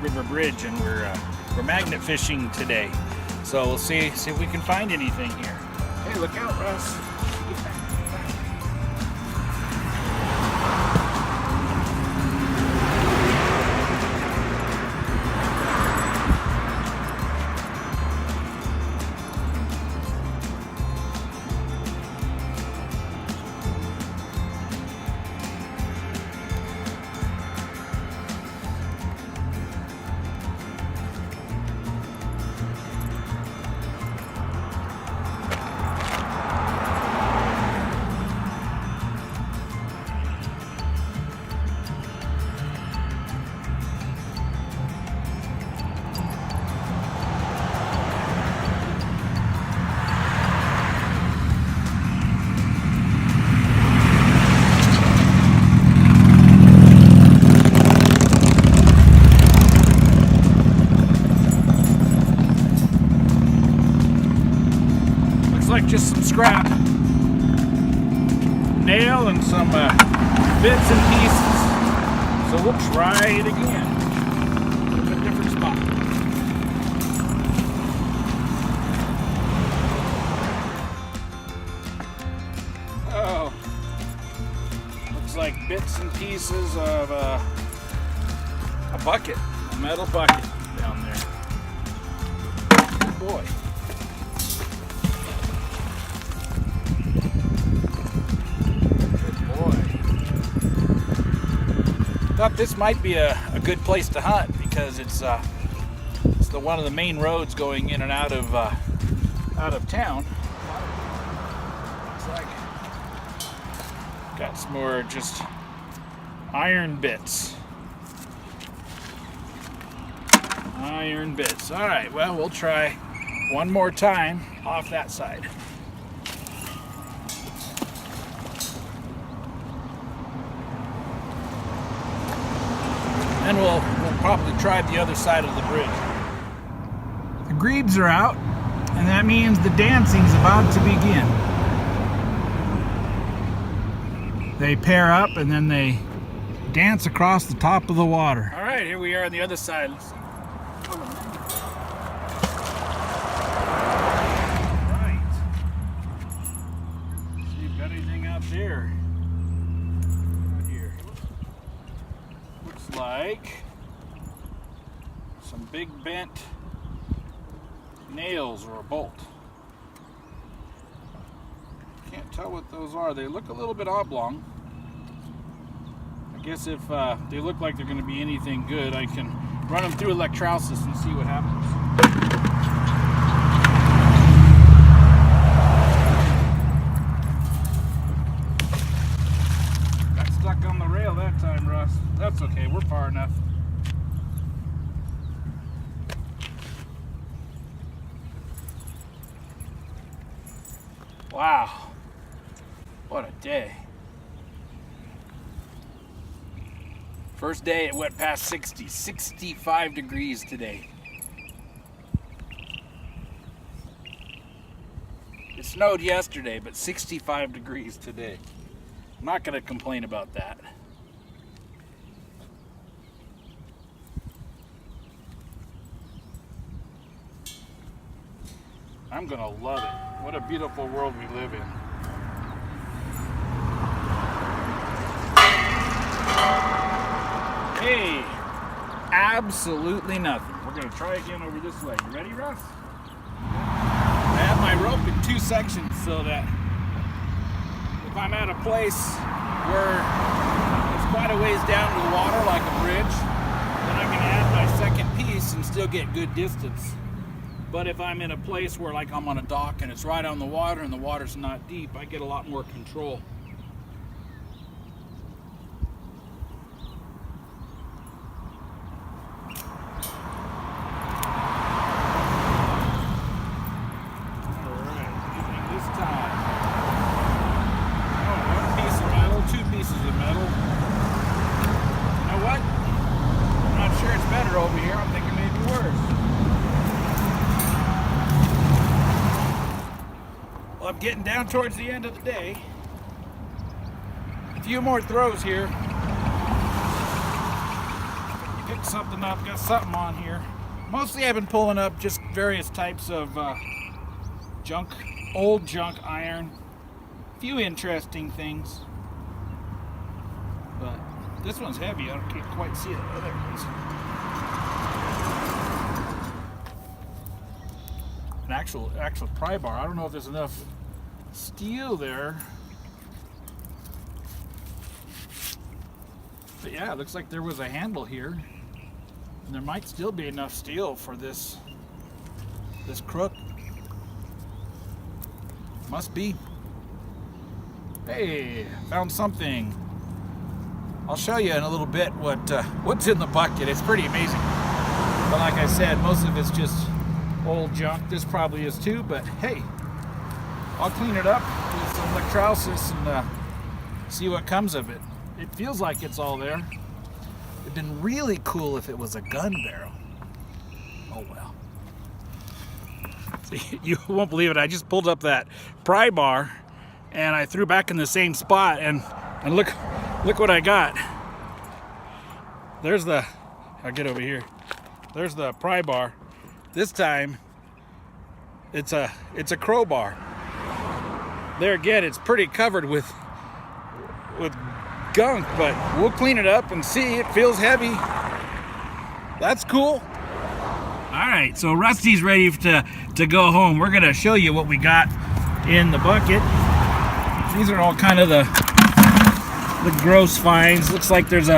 River Bridge, and we're magnet fishing today. So we'll see if we can find anything here. Hey, look out, Russ. Like just some scrap nail and some bits and pieces, so we'll try it again in a different spot. Oh, looks like bits and pieces of a bucket, a metal bucket down there. Good boy. Thought this might be a good place to hunt because it's one of the main roads going in and out of town. Looks like got some more just iron bits. Iron bits. All right, well, we'll try one more time off that side. Then we'll probably try the other side of the bridge. The grebes are out, and that means the dancing's about to begin. They pair up and then they dance across the top of the water. All right, here we are on the other side. Let's see. All right. See if you've got anything out there. Like some big bent nails or a bolt. Can't tell what those are. They look a little bit oblong. I guess if they look like they're going to be anything good, I can run them through electrolysis and see what happens. On the rail that time, Russ. That's okay, we're far enough. Wow, what a day. First day it went past 65 degrees today. It snowed yesterday, but 65 degrees today. I'm not going to complain about that. I'm going to love it. What a beautiful world we live in. Hey, absolutely nothing. We're going to try again over this way. You ready, Russ? I have my rope in two sections so that if I'm at a place where it's quite a ways down to the water, like a bridge, then I can add my second piece and still get good distance. But if I'm in a place where, like, I'm on a dock and it's right on the water and the water's not deep, I get a lot more control. Over here, I'm thinking maybe worse. Well, I'm getting down towards the end of the day. A few more throws here. pick something up, got something on here. Mostly I've been pulling up just various types of junk, old junk iron. A few interesting things. But this one's heavy, I can't quite see it. Oh, there it is. An actual pry bar. I don't know if there's enough steel there. But yeah, it looks like there was a handle here. And there might still be enough steel for this crook. Must be. Hey, found something. I'll show you in a little bit what's in the bucket. It's pretty amazing. But like I said, most of it's just old junk. This probably is too, but hey, I'll clean it up with some electrolysis and see what comes of it. It feels like it's all there. It'd been really cool if it was a gun barrel. Oh well. See, you won't believe it. I just pulled up that pry bar and I threw back in the same spot and look what I got. I'll get over here. There's the pry bar. This time it's a crowbar. There again, it's pretty covered with gunk, but we'll clean it up and see. It feels heavy. That's cool. All right, so Rusty's ready to go home. We're gonna show you what we got in the bucket. These are all kind of the gross finds. Looks like there's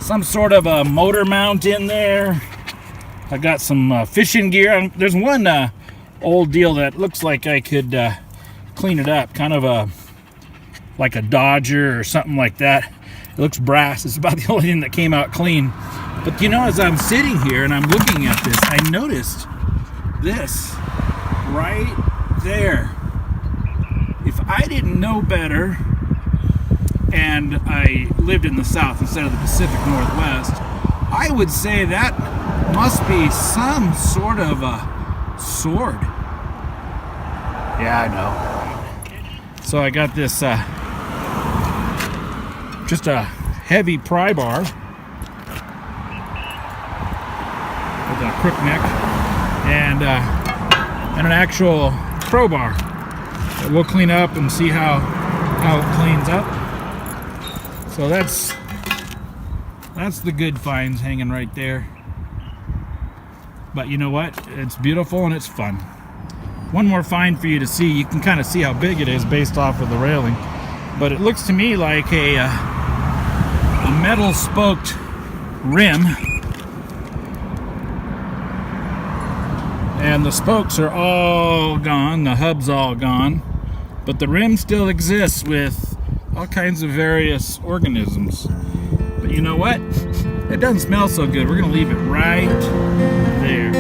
some sort of a motor mount in there. I got some fishing gear. There's one old deal that looks like I could clean it up, kind of like a Dodger or something like that. It looks brass. It's about the only thing that came out clean. But you know, as I'm sitting here and I'm looking at this, I noticed this right there. If I didn't know better and I lived in the South instead of the Pacific Northwest, I would say that must be some sort of a sword. Yeah, I know. So I got this just a heavy pry bar with a crook neck and an actual crowbar that we'll clean up and see how it cleans up. So that's the good finds hanging right there. But you know what? It's beautiful and it's fun. One more find for you to see. You can kind of see how big it is based off of the railing. But it looks to me like a metal spoked rim. And the spokes are all gone. The hub's all gone. But the rim still exists with all kinds of various organisms. But you know what? It doesn't smell so good. We're going to leave it right there.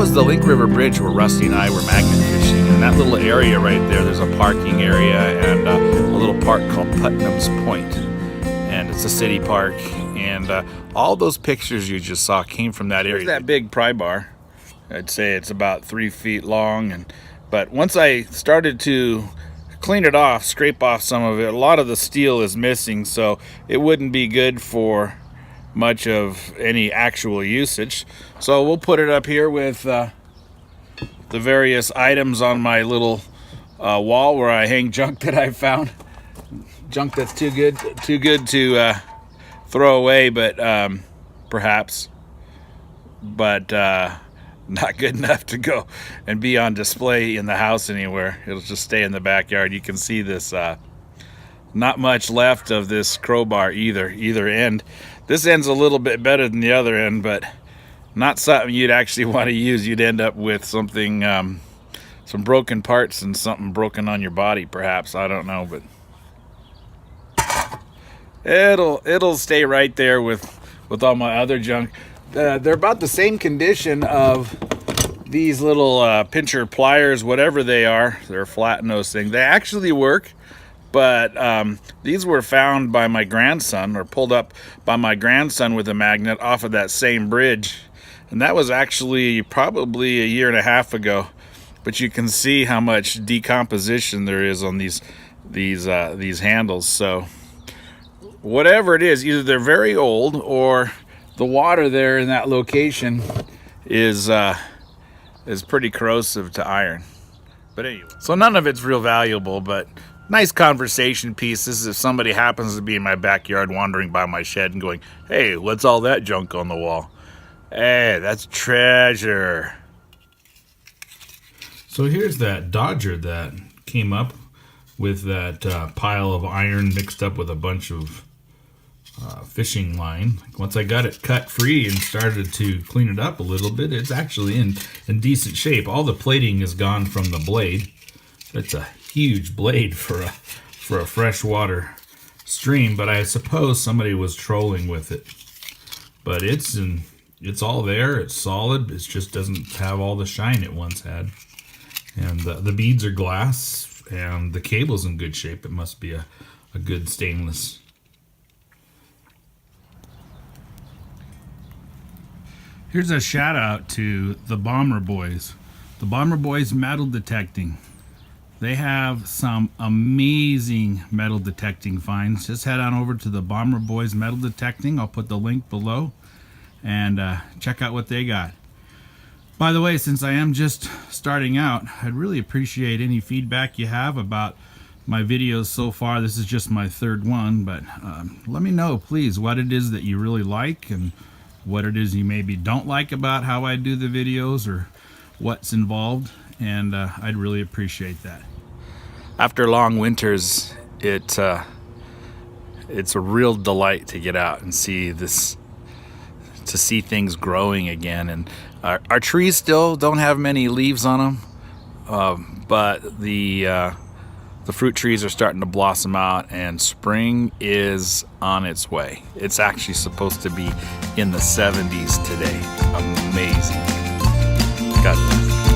The Link River Bridge where Rusty and I were magnet fishing. In that little area right there, there's a parking area and a little park called Putnam's Point. And it's a city park. And all those pictures you just saw came from that area. There's that big pry bar. I'd say it's about 3 feet long. But once I started to clean it off, scrape off some of it, a lot of the steel is missing. So it wouldn't be good for much of any actual usage. So we'll put it up here with the various items on my little wall where I hang junk that I've found. Junk that's too good to throw away, but perhaps. But not good enough to go and be on display in the house anywhere. It'll just stay in the backyard. You can see this, not much left of this crowbar either end. This end's a little bit better than the other end, but not something you'd actually want to use. You'd end up with something, some broken parts and something broken on your body, perhaps. I don't know, but it'll stay right there with all my other junk. They're about the same condition of these little pincher pliers, whatever they are. They're flat nose thing. They actually work, but these were found by my grandson, or pulled up by my grandson with a magnet off of that same bridge, and that was actually probably a year and a half ago. But you can see how much decomposition there is on these handles. So whatever it is, either they're very old or the water there in that location is pretty corrosive to iron. But anyway, so none of it's real valuable, but nice conversation pieces if somebody happens to be in my backyard wandering by my shed and going, hey, what's all that junk on the wall? Hey, that's treasure. So here's that Dodger that came up with that pile of iron mixed up with a bunch of fishing line. Once I got it cut free and started to clean it up a little bit, it's actually in decent shape. All the plating is gone from the blade. It's a huge blade for a freshwater stream, but I suppose somebody was trolling with it. But it's all there. It's solid. It just doesn't have all the shine it once had. And the beads are glass, and the cable's in good shape. It must be a good stainless. Here's a shout out to the Bomber Boys. The Bomber Boys Metal Detecting. They have some amazing metal detecting finds. Just head on over to the Bomber Boys Metal Detecting. I'll put the link below and check out what they got. By the way, since I am just starting out, I'd really appreciate any feedback you have about my videos so far. This is just my third one, but let me know, please, what it is that you really like and what it is you maybe don't like about how I do the videos or what's involved, and I'd really appreciate that. After long winters, it's a real delight to get out and see this, to see things growing again. And our trees still don't have many leaves on them, but the fruit trees are starting to blossom out, and spring is on its way. It's actually supposed to be in the 70s today. Amazing. God bless.